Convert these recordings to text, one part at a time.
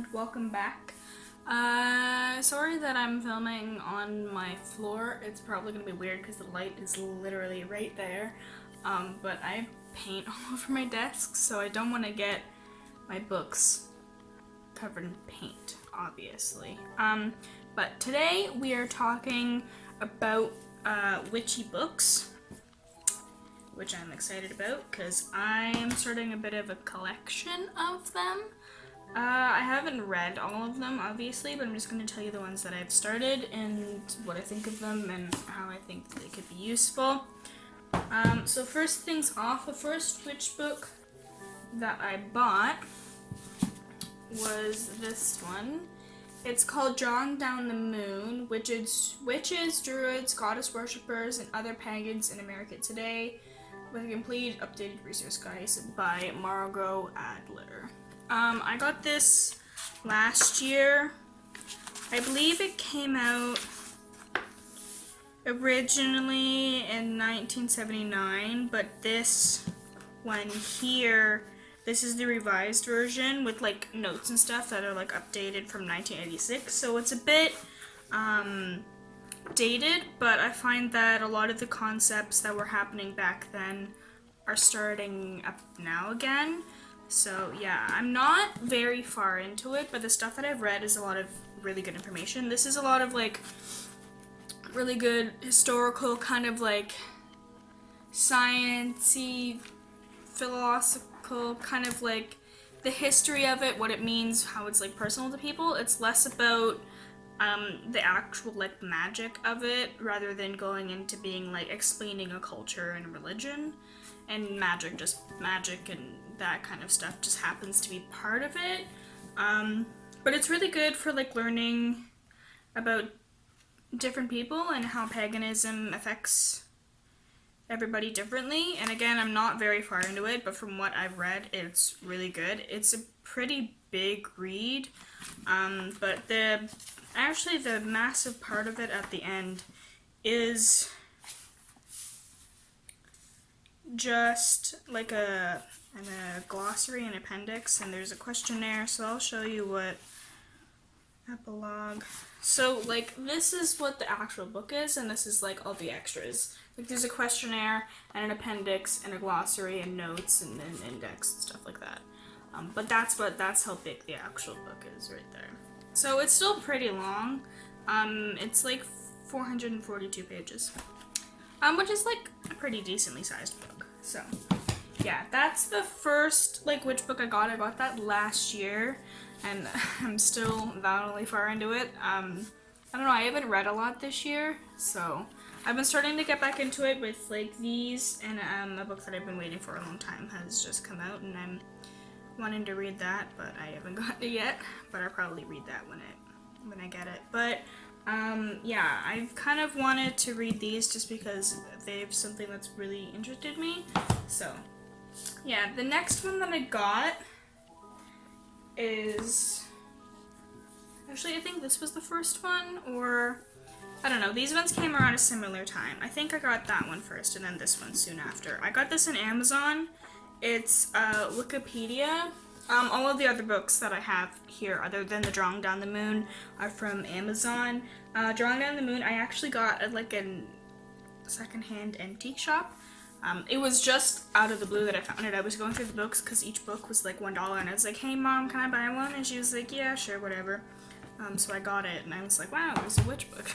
and welcome back. Sorry that I'm filming on my floor. It's probably gonna be weird because the light is literally right there. But I have paint all over my desk, so I don't want to get my books covered in paint, obviously. But today we are talking about witchy books, which I'm excited about because I'm starting a bit of a collection of them. I haven't read all of them, obviously, but I'm just going to tell you the ones that I've started and what I think of them and how I think they could be useful. So first things off, the first witch book that I bought was this one. It's called Drawing Down the Moon, Witches, Druids, Goddess Worshippers, and Other Pagans in America Today, with a complete updated resource guide by Margot Adler. I got this last year. I believe it came out originally in 1979, but this one here, this is the revised version with like notes and stuff that are like updated from 1986, so it's a bit dated, but I find that a lot of the concepts that were happening back then are starting up now again. So yeah, I'm not very far into it, but the stuff that I've read is a lot of really good information. This is a lot of like really good historical kind of like science-y, philosophical kind of like the history of it, what it means, how it's like personal to people. It's less about the actual like magic of it rather than going into being like explaining a culture and religion. And magic, just magic and that kind of stuff just happens to be part of it. But it's really good for like learning about different people and how paganism affects everybody differently. And again, I'm not very far into it, but from what I've read, it's really good. It's a pretty big read, but the massive part of it at the end is just like a glossary and appendix, and there's a questionnaire, so I'll show you what epilogue. So like this is what the actual book is, and this is like all the extras. Like there's a questionnaire and an appendix and a glossary and notes and an index and stuff like that. But that's how big the actual book is right there. So it's still pretty long. It's like 442 pages, which is like a pretty decently sized book. So yeah, that's the first like witch book I got. I got that last year, and I'm still not really far into it. I don't know, I haven't read a lot this year, so I've been starting to get back into it with like these, and a book that I've been waiting for a long time has just come out, and I'm wanting to read that, but I haven't gotten it yet. But I'll probably read that when I get it. But yeah, I've kind of wanted to read these just because they have something that's really interested me. So yeah, the next one that I got is, actually I think this was the first one, or I don't know, these ones came around a similar time. I think I got that one first and then this one soon after. I got this on Amazon. It's Wikipedia. All of the other books that I have here, other than the Drawing Down the Moon, are from Amazon. Drawing Down the Moon, I actually got at like a secondhand antique shop. It was just out of the blue that I found it. I was going through the books because each book was like $1, and I was like, "Hey Mom, can I buy one?" And she was like, "Yeah, sure, whatever." So I got it, and I was like, "Wow, there's a witch book."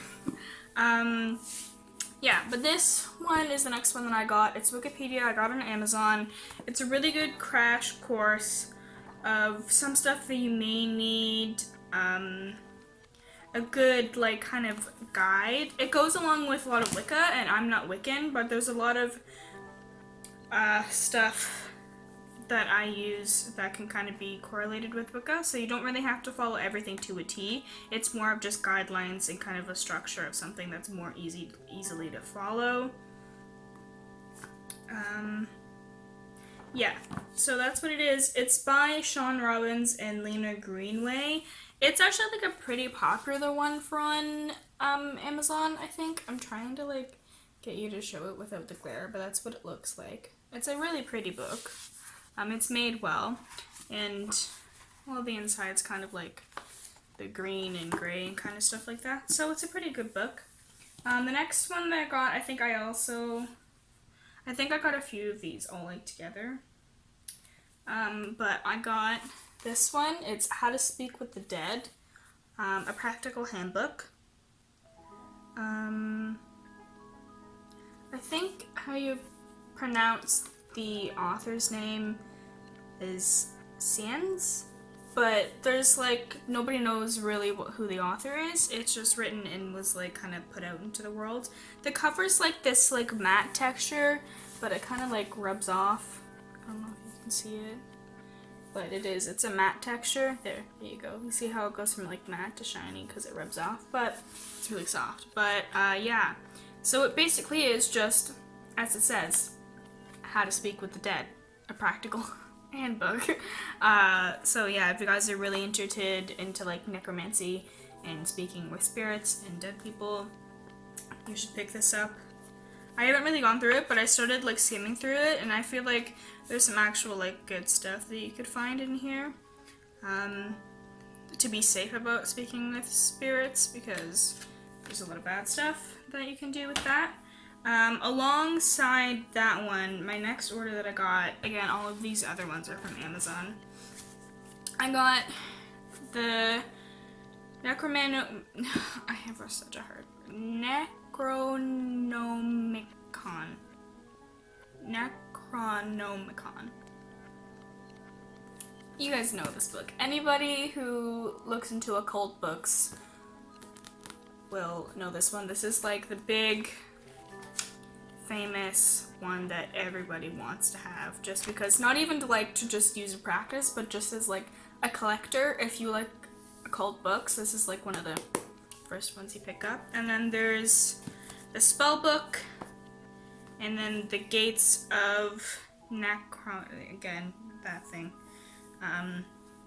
Yeah, but this one is the next one that I got. It's Wikipedia. I got it on Amazon. It's a really good crash course of some stuff that you may need, a good like kind of guide. It goes along with a lot of Wicca, and I'm not Wiccan, but there's a lot of stuff that I use that can kind of be correlated with Wicca, so you don't really have to follow everything to a T. It's more of just guidelines and kind of a structure of something that's more easily to follow. Yeah, so that's what it is. It's by Sean Robbins and Lena Greenway. It's actually like a pretty popular one on Amazon, I think. I'm trying to like get you to show it without the glare, but that's what it looks like. It's a really pretty book. It's made well, and Well, the inside's kind of like the green and gray and kind of stuff like that. So it's a pretty good book. The next one that I got, I think I got a few of these all like together. But I got this one. It's How to Speak with the Dead, a practical handbook. I think how you pronounce the author's name is Sands, but there's like nobody knows really who the author is. It's just written and was like kind of put out into the world. The cover's like this like matte texture, but it kind of like rubs off. I don't know if you can see it, but it's a matte texture. There you go. You see how it goes from like matte to shiny because it rubs off, but it's really soft. But yeah, so it basically is just, as it says, How to Speak with the Dead, a practical handbook. So yeah, if you guys are really interested into like necromancy and speaking with spirits and dead people, you should pick this up. I haven't really gone through it, but I started like skimming through it, and I feel like there's some actual like good stuff that you could find in here. To be safe about speaking with spirits, because there's a lot of bad stuff that you can do with that. Alongside that one, my next order that I got, again, all of these other ones are from Amazon. I got the I have such a hard Necronomicon. You guys know this book. Anybody who looks into occult books will know this one. This is like the big famous one that everybody wants to have, just because, not even to like to just use in practice, but just as like a collector. If you like occult books, this is like one of the first ones you pick up. And then there's the spell book, and then the Gates of again, that thing.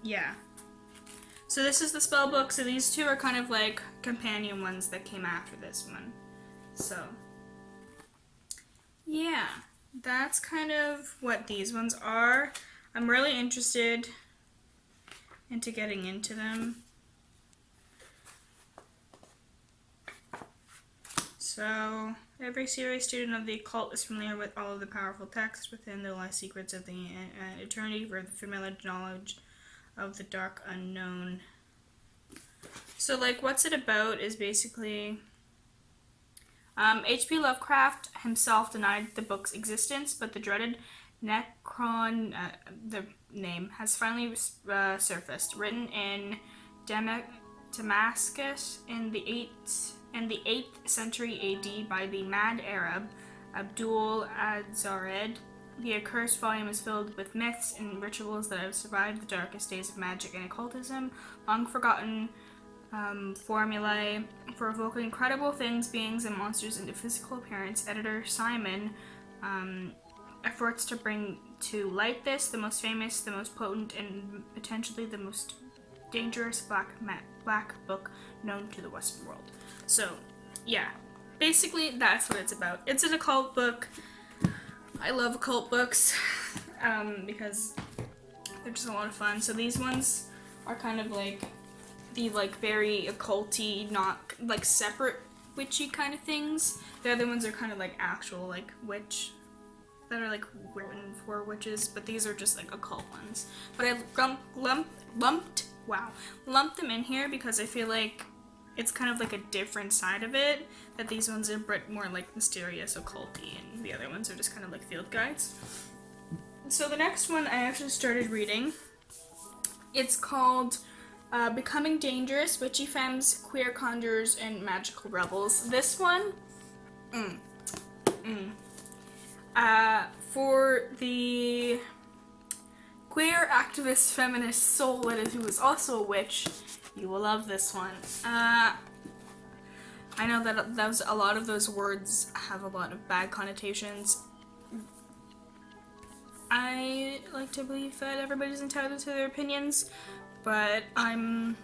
Yeah. So this is the spell book. So these two are kind of like companion ones that came after this one. So yeah, that's kind of what these ones are. I'm really interested into getting into them. So, every serious student of the occult is familiar with all of the powerful texts within the life secrets of the eternity for the familiar knowledge of the dark unknown. So, like, what's it about is basically H.P. Lovecraft himself denied the book's existence, but the dreaded Necron, the name, has finally surfaced. Written in Damascus in the 8th century AD by the mad Arab Abdul Adzared, the accursed volume is filled with myths and rituals that have survived the darkest days of magic and occultism, long forgotten formulae for evoking incredible things, beings, and monsters into physical appearance. Editor Simon efforts to bring to light this, the most famous, the most potent, and potentially the most dangerous black book known to the Western world. So, yeah, basically that's what it's about. It's an occult book. I love occult books because they're just a lot of fun. So these ones are kind of like the like very occulty, not like separate witchy kind of things. The other ones are kind of like actual like witch that are like written for witches, but these are just like occult ones. But I lumped them in here because I feel like it's kind of like a different side of it, that these ones are more like mysterious, occulty, and the other ones are just kind of like field guides. So the next one I actually started reading, it's called Becoming Dangerous, Witchy Femmes, Queer Conjurers, and Magical Rebels. This one, for the queer activist feminist soul who is also a witch, you will love this one. I know that a lot of those words have a lot of bad connotations. I like to believe that everybody's entitled to their opinions, but I'm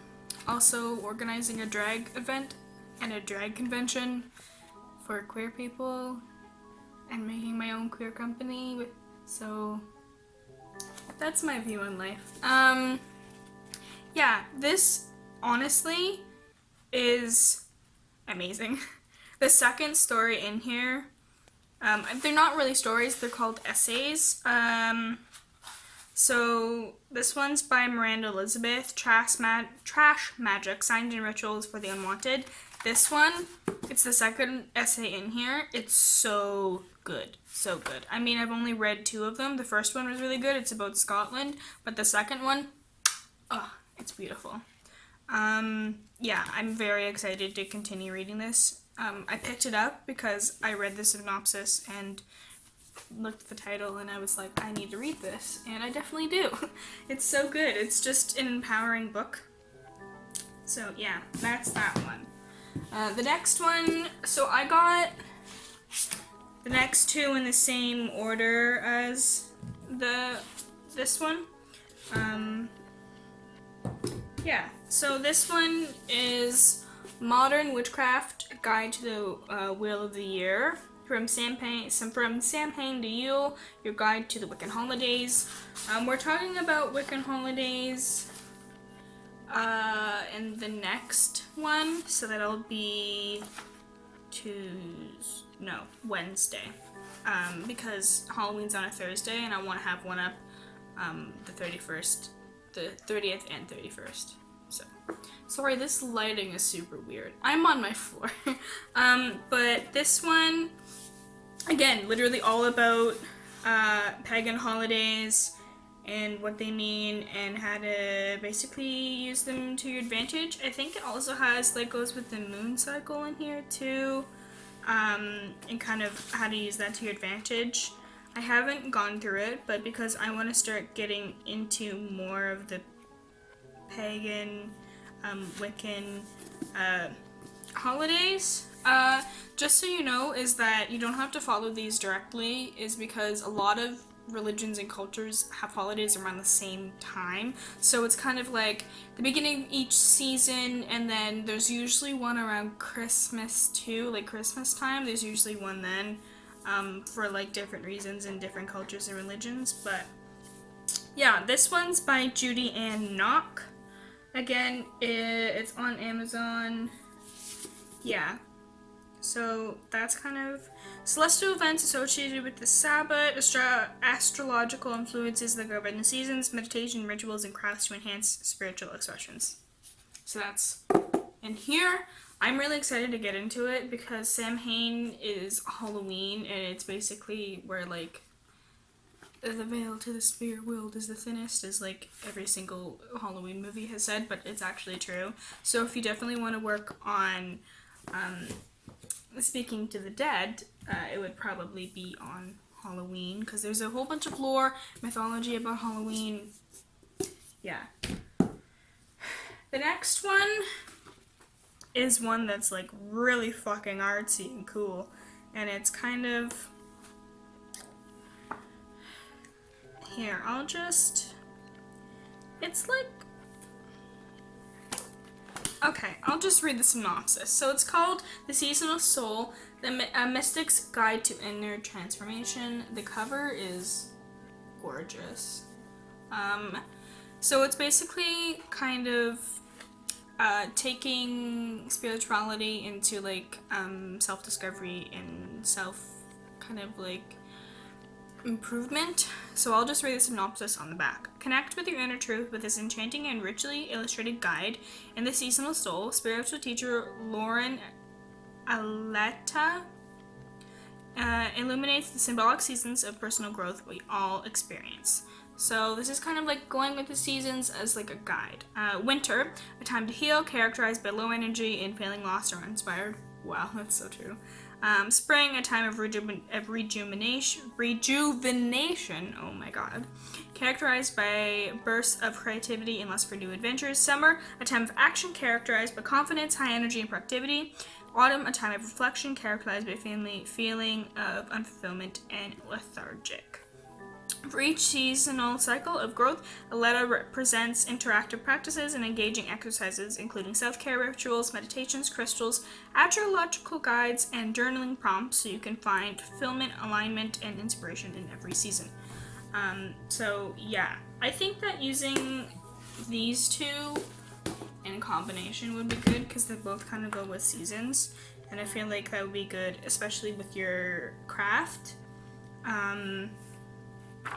also organizing a drag event and a drag convention for queer people and making my own queer company, so that's my view on life. yeah, this honestly is amazing. The second story in here, they're not really stories, they're called essays. So this one's by Miranda Elizabeth, Trash Magic, Signs and Rituals for the Unwanted. This one, it's the second essay in here. It's so good, so good. I mean, I've only read 2 of them. The first one was really good. It's about Scotland, but the second one, oh, it's beautiful. Yeah, I'm very excited to continue reading this. I picked it up because I read the synopsis and looked at the title and I was like, I need to read this, and I definitely do. It's so good. It's just an empowering book. So yeah, that's that one. The next one, so I got the next 2 in the same order as this one. Yeah, so this one is Modern Witchcraft Guide to the Wheel of the Year. From Samhain to Yule, your guide to the Wiccan holidays. We're talking about Wiccan holidays in the next one, so that'll be Wednesday. Because Halloween's on a Thursday, and I want to have one up the 31st, the 30th and 31st. So, sorry, this lighting is super weird. I'm on my floor. But this one, again, literally all about pagan holidays and what they mean and how to basically use them to your advantage. I think it also has, like, goes with the moon cycle in here too, and kind of how to use that to your advantage. I haven't gone through it, but because I want to start getting into more of the pagan, Wiccan holidays, just so you know, is that you don't have to follow these directly, is because a lot of religions and cultures have holidays around the same time. So it's kind of like the beginning of each season, and then there's usually one around Christmas too, like Christmas time. There's usually one then, for like different reasons in different cultures and religions. But yeah, this one's by Judy Ann Knock. Again, it's on Amazon. Yeah. So that's kind of celestial events associated with the Sabbath, astrological influences that govern the seasons, meditation, rituals, and crafts to enhance spiritual expressions. So that's in here. I'm really excited to get into it because Samhain is Halloween, and it's basically where, like, the veil to the spirit world is the thinnest, as like every single Halloween movie has said, but it's actually true. So if you definitely want to work on speaking to the dead, it would probably be on Halloween, because there's a whole bunch of lore, mythology about Halloween. Yeah. The next one is one that's like really fucking artsy and cool, and it's kind of... Here, it's like... Okay, I'll just read the synopsis. So it's called The Seasonal Soul, A Mystic's Guide to Inner Transformation. The cover is gorgeous. So it's basically kind of taking spirituality into like self-discovery and kind of like improvement. So I'll just read the synopsis on the back. Connect with your inner truth with this enchanting and richly illustrated guide in The Seasonal Soul. Spiritual teacher Lauren Aletta illuminates the symbolic seasons of personal growth we all experience. So this is kind of like going with the seasons as like a guide. Winter, a time to heal, characterized by low energy and feeling lost or uninspired. Wow, that's so true. Spring, a time of rejuvenation, oh my god, characterized by bursts of creativity and lust for new adventures. Summer, a time of action characterized by confidence, high energy, and productivity. Autumn, a time of reflection characterized by feeling of unfulfillment and lethargic. For each seasonal cycle of growth, a letter represents interactive practices and engaging exercises, including self-care rituals, meditations, crystals, astrological guides, and journaling prompts, so you can find fulfillment, alignment, and inspiration in every season. So yeah, I think that using these two in combination would be good because they both kind of go with seasons, and I feel like that would be good, especially with your craft.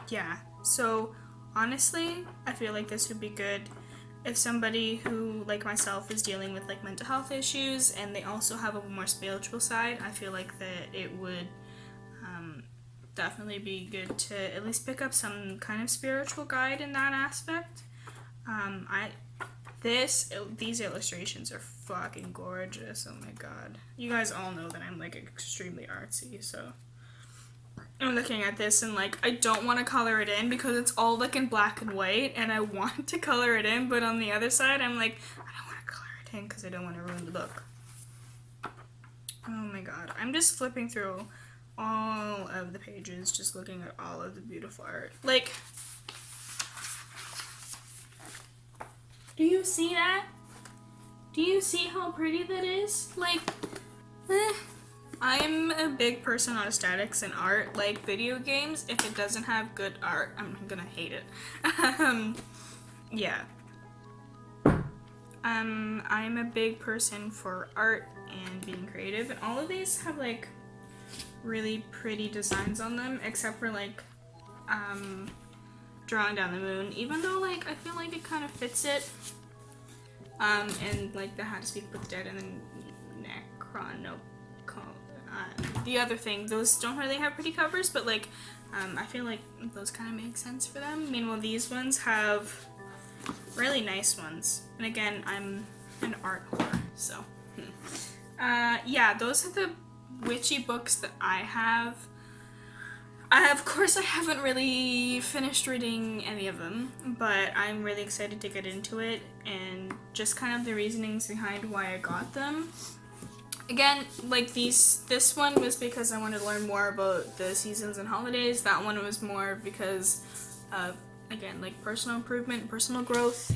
Yeah, so honestly, I feel like this would be good if somebody who, like myself, is dealing with like mental health issues and they also have a more spiritual side. I feel like that it would definitely be good to at least pick up some kind of spiritual guide in that aspect. These illustrations are fucking gorgeous. Oh my god. You guys all know that I'm like extremely artsy, so I'm looking at this and like I don't want to color it in because it's all like in black and white and I want to color it in, but on the other side I'm like, I don't want to color it in because I don't want to ruin the book. Oh my god. I'm just flipping through all of the pages, just looking at all of the beautiful art. Like, do you see that? Do you see how pretty that is? Like, I'm a big person on aesthetics and art. Like, video games, if it doesn't have good art, I'm gonna hate it. Yeah. I'm a big person for art and being creative, and all of these have like really pretty designs on them, except for like drawing down the moon, even though like I feel like it kind of fits it, and like the How to Speak with the Dead and then the other thing, those don't really have pretty covers, but like I feel like those kind of make sense for them. Meanwhile, these ones have really nice ones, and again, I'm an art whore, so yeah, those are the witchy books that I have. Of course, I haven't really finished reading any of them, but I'm really excited to get into it and just kind of the reasonings behind why I got them. Again, like this one was because I wanted to learn more about the seasons and holidays. That one was more because of, again, like personal improvement, personal growth.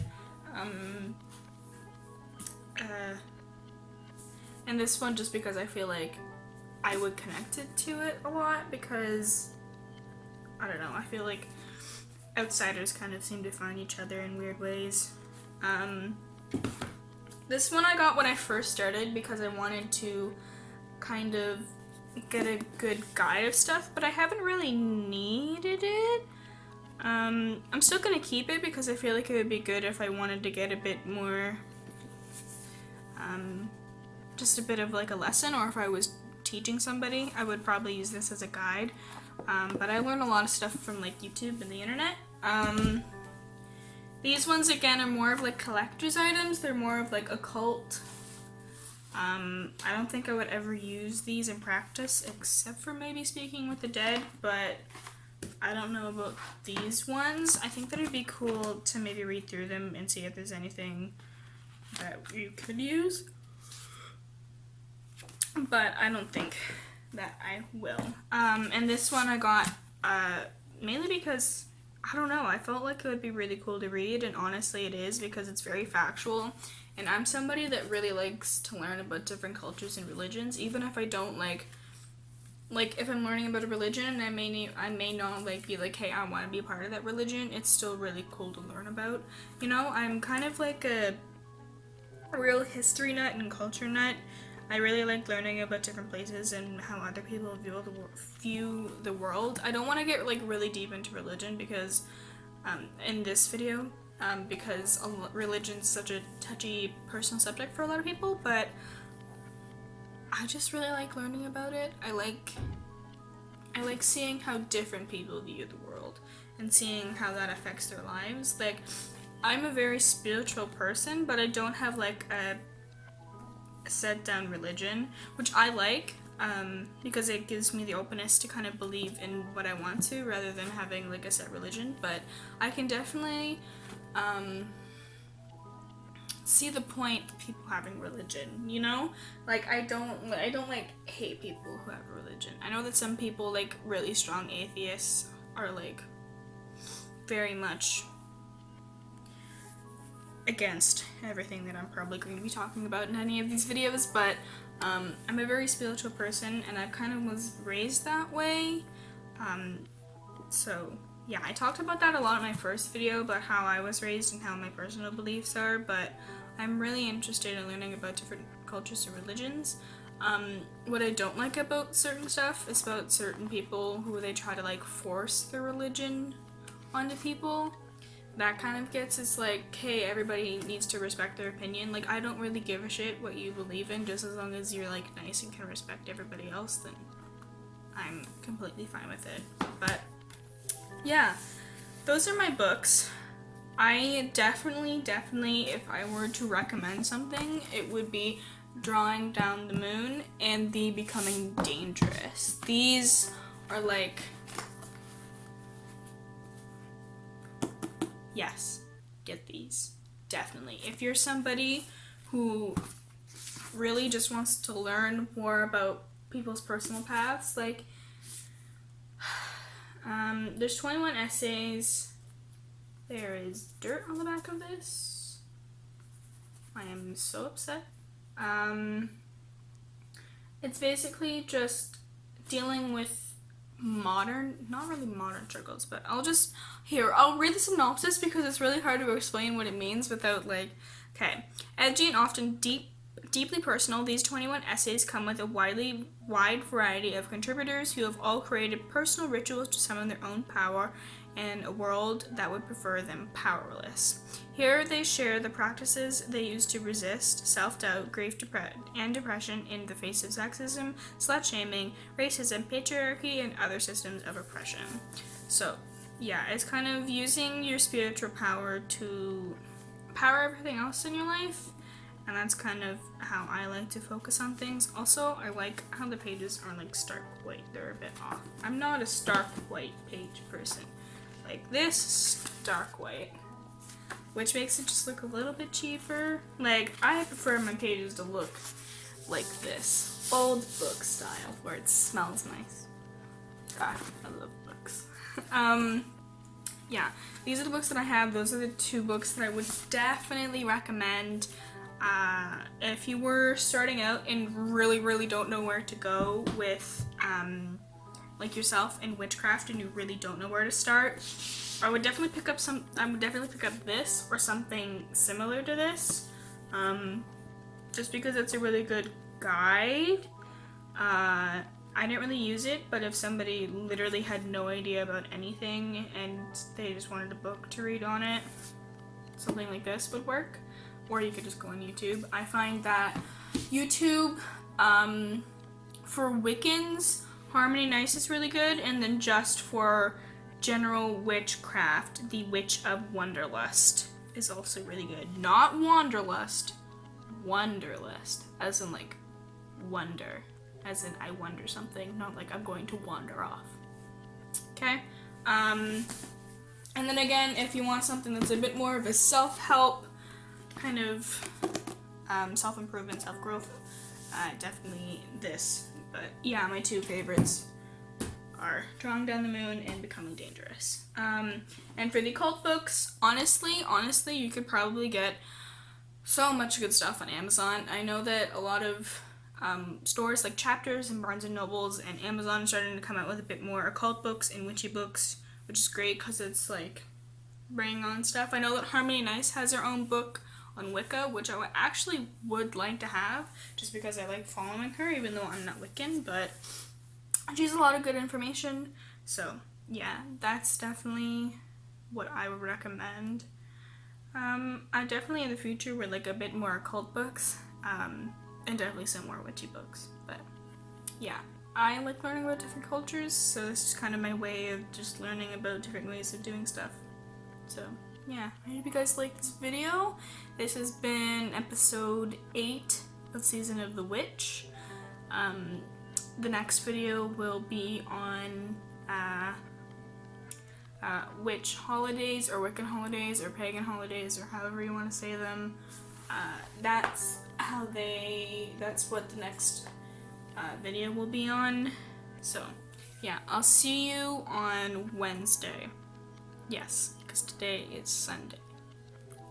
And this one just because I feel like I would connect it to it a lot because, I don't know, I feel like outsiders kind of seem to find each other in weird ways. This one I got when I first started because I wanted to kind of get a good guide of stuff, but I haven't really needed it. I'm still gonna keep it because I feel like it would be good if I wanted to get a bit more, just a bit of like a lesson, or if I was teaching somebody, I would probably use this as a guide. But I learned a lot of stuff from like YouTube and the internet. These ones again are more of like collector's items. They're more of like occult. I don't think I would ever use these in practice except for maybe speaking with the dead, but I don't know about these ones. I think that it'd be cool to maybe read through them and see if there's anything that you could use. But I don't think that I will. And this one I got mainly because, I don't know, I felt like it would be really cool to read, and honestly it is because it's very factual, and I'm somebody that really likes to learn about different cultures and religions, even if I don't like if I'm learning about a religion and I may not like be like, hey, I want to be a part of that religion, it's still really cool to learn about. You know, I'm kind of like a real history nut and culture nut. I really like learning about different places and how other people view the world. I don't want to get like really deep into religion because in this video because religion's such a touchy personal subject for a lot of people, but I just really like learning about it. I like seeing how different people view the world and seeing how that affects their lives. Like, I'm a very spiritual person, but I don't have like a set down religion, which I like because it gives me the openness to kind of believe in what I want to rather than having like a set religion. But I can definitely see the point of people having religion, you know? Like, I don't like hate people who have a religion. I know that some people, like really strong atheists, are like very much against everything that I'm probably going to be talking about in any of these videos, but I'm a very spiritual person and I kind of was raised that way, so yeah, I talked about that a lot in my first video about how I was raised and how my personal beliefs are, but I'm really interested in learning about different cultures and religions. What I don't like about certain stuff is about certain people who they try to like force their religion onto people. That kind of gets, it's like, hey, everybody needs to respect their opinion. Like, I don't really give a shit what you believe in, just as long as you're like nice and can respect everybody else, then I'm completely fine with it. But yeah, those are my books. I definitely, if I were to recommend something, it would be Drawing Down the Moon and The Becoming Dangerous. These are like, yes, get these. Definitely. If you're somebody who really just wants to learn more about people's personal paths, like, there's 21 essays. There is dirt on the back of this. I am so upset. It's basically just dealing with modern, not really modern struggles, but I'll read the synopsis because it's really hard to explain what it means without like, okay. Edgy and often deeply personal, these 21 essays come with a wide variety of contributors who have all created personal rituals to summon their own power in a world that would prefer them powerless. Here they share the practices they use to resist self-doubt, grief, and depression in the face of sexism, slut-shaming, racism, patriarchy, and other systems of oppression. So, yeah, it's kind of using your spiritual power to power everything else in your life. And that's kind of how I like to focus on things. Also, I like how the pages are like stark white. They're a bit off. I'm not a stark white page person. Like this stark white, which makes it just look a little bit cheaper. Like, I prefer my pages to look like this. Old book style, where it smells nice. God, I love books. Yeah, these are the books that I have. Those are the 2 books that I would definitely recommend. If you were starting out and really don't know where to go with like yourself in witchcraft and you really don't know where to start, I would definitely pick up this or something similar to this, just because it's a really good guide. I didn't really use it, but if somebody literally had no idea about anything and they just wanted a book to read on it, something like this would work. Or you could just go on YouTube. I find that YouTube, for Wiccans, Harmony Nice is really good, and then just for general witchcraft, The Witch of Wonderlust is also really good. Not Wanderlust, Wonderlust, as in like wonder, as in I wonder something, not like I'm going to wander off. Okay? And then again, if you want something that's a bit more of a self-help, kind of self-improvement, self-growth, definitely this. But yeah, my 2 favorites are Drawing Down the Moon and Becoming Dangerous. And for the occult books, honestly, you could probably get so much good stuff on Amazon. I know that a lot of stores like Chapters and Barnes & Nobles and Amazon are starting to come out with a bit more occult books and witchy books, which is great because it's like bringing on stuff. I know that Harmony Nice has her own book on Wicca, which I actually would like to have, just because I like following her, even though I'm not Wiccan, but she has a lot of good information. So yeah, that's definitely what I would recommend. I definitely in the future would like a bit more occult books, and definitely some more witchy books. But yeah, I like learning about different cultures, so this is kind of my way of just learning about different ways of doing stuff. So yeah, I hope you guys like this video. This has been episode 8 of Season of the Witch. The next video will be on witch holidays, or Wiccan holidays, or pagan holidays, or however you want to say them. That's what the next video will be on. So yeah, I'll see you on Wednesday. Yes, because today is Sunday.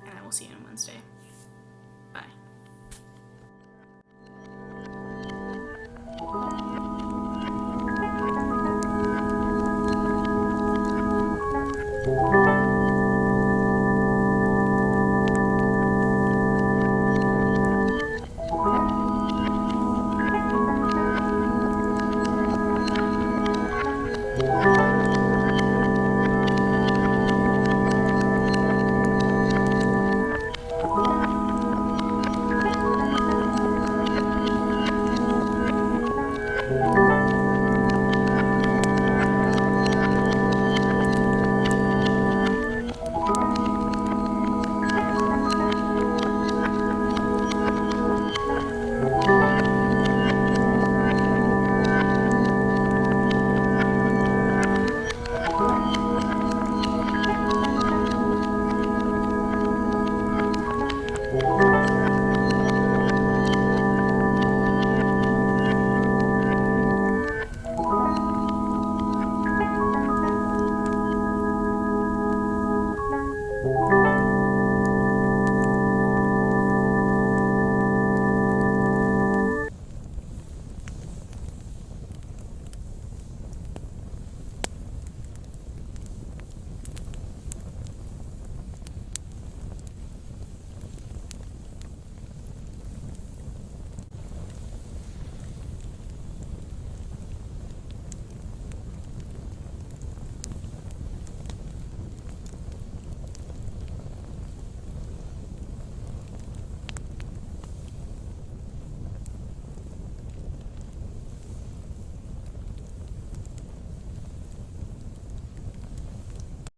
And I will see you on Wednesday. Bye. Bye.